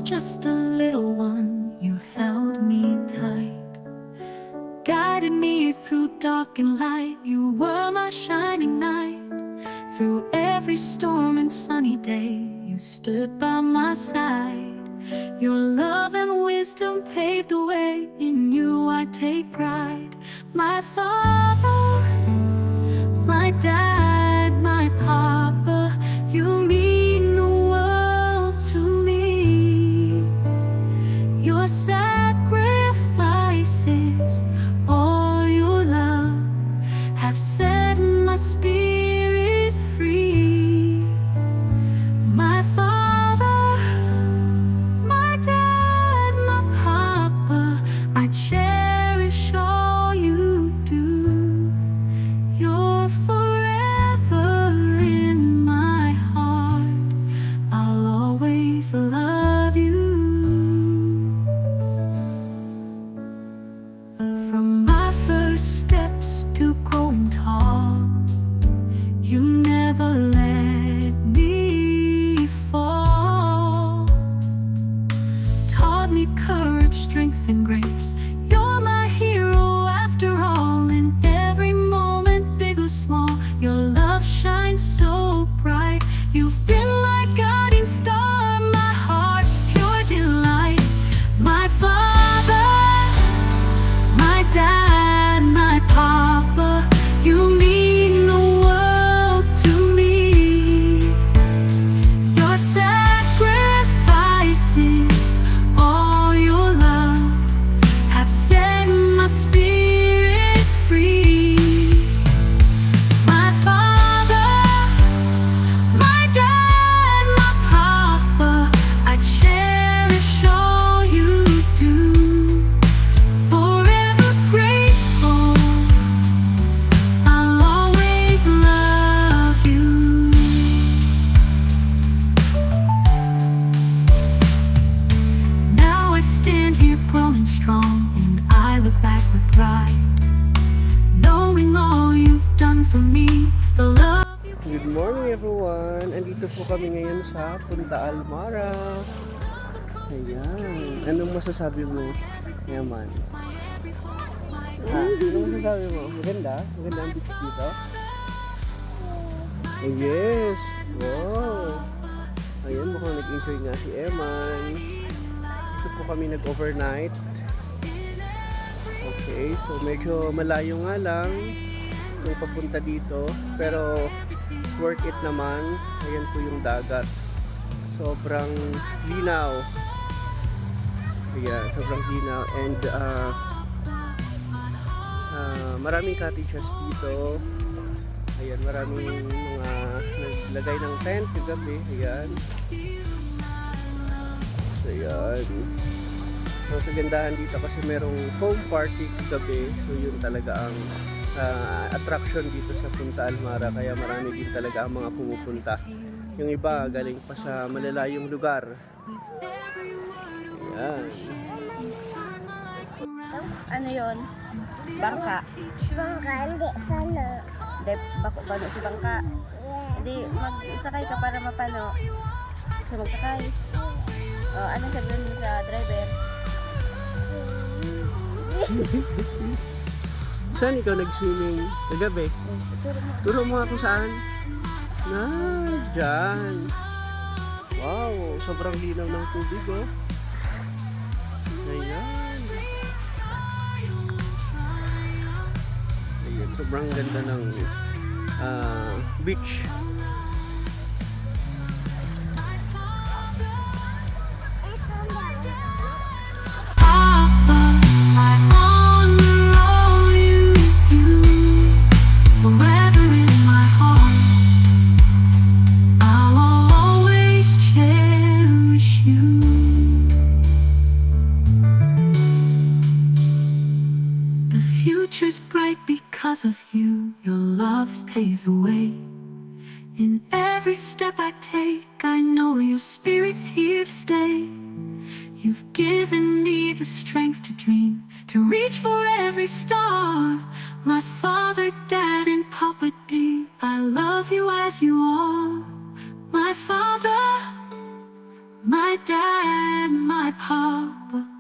just a little one, you held me tight, guided me through dark and light. You were my shining knight. Through every storm and sunny day, you stood by my side. Your love and wisdom paved the way. In you I take pride. My father, my dad, my papa, you mean the world to me. Your sacrifices, all your love, have set my spirit free. My father, my dad, my papa, I cherish all you do. You're forever in my heart. I'll always love you. From my first steps to growing tall, you never let me fall. Taught me courage, strength, and grace. You're my hero after all. In every moment, big or small, your love shines so bright. You've been my guiding star, my heart's pure delight. My father, my dad, my papa, you mean the world to me. Your sacrifices, all your love, have set my spirit free. My father, my dad, my papa, I cherish all you do. Forever grateful, I'll always love you. Now I stand here grown and strong, and I look back with pride, knowing all you've done for me. The love you Good morning everyone! Andito po kami ngayon sa Punta Almara. Ayan. Anong masasabi mo, Yaman? Ha? Anong masasabi mo? Maganda? Maganda ang beach dito? Oh, yes! Wow! Ayan, mukhang nag-enjoy nga si Eman. Dito po kami nag-overnight. Okay, so medyo malayo nga lang yung papunta dito, pero worth it naman. Ayan po yung dagat, sobrang linaw. Ayan, sobrang linaw. And maraming cottages dito. Ayan, maraming mga naglagay ng tent kagabi. Ayan. Ayan. So sa gandahan dito kasi merong foam party kagabi. So yun talaga ang attraction dito sa Punta Almara. Kaya marami din talaga ang mga pumupunta. Yung iba galing pa sa malalayong lugar. Ayan. Ano yon? Bangka. Bangka, hindi pano. Hindi, bako pano si bangka. Hindi, magsakay ka para mapano. Gusto magsakay. Ano sabihin mo sa driver? Saan ikaw nag-swimming kagabi? Turo mo nga kung saan. Dyan. Wow, sobrang linaw ng tubig, oh. Ayan. Ayan, sobrang ganda ng beach. Future's bright because of you. Your love has paved the way. In every step I take, I know your spirit's here to stay. You've given me the strength to dream, to reach for every star. My father, dad, and Papa D, I love you as you are. My father, my dad, my papa.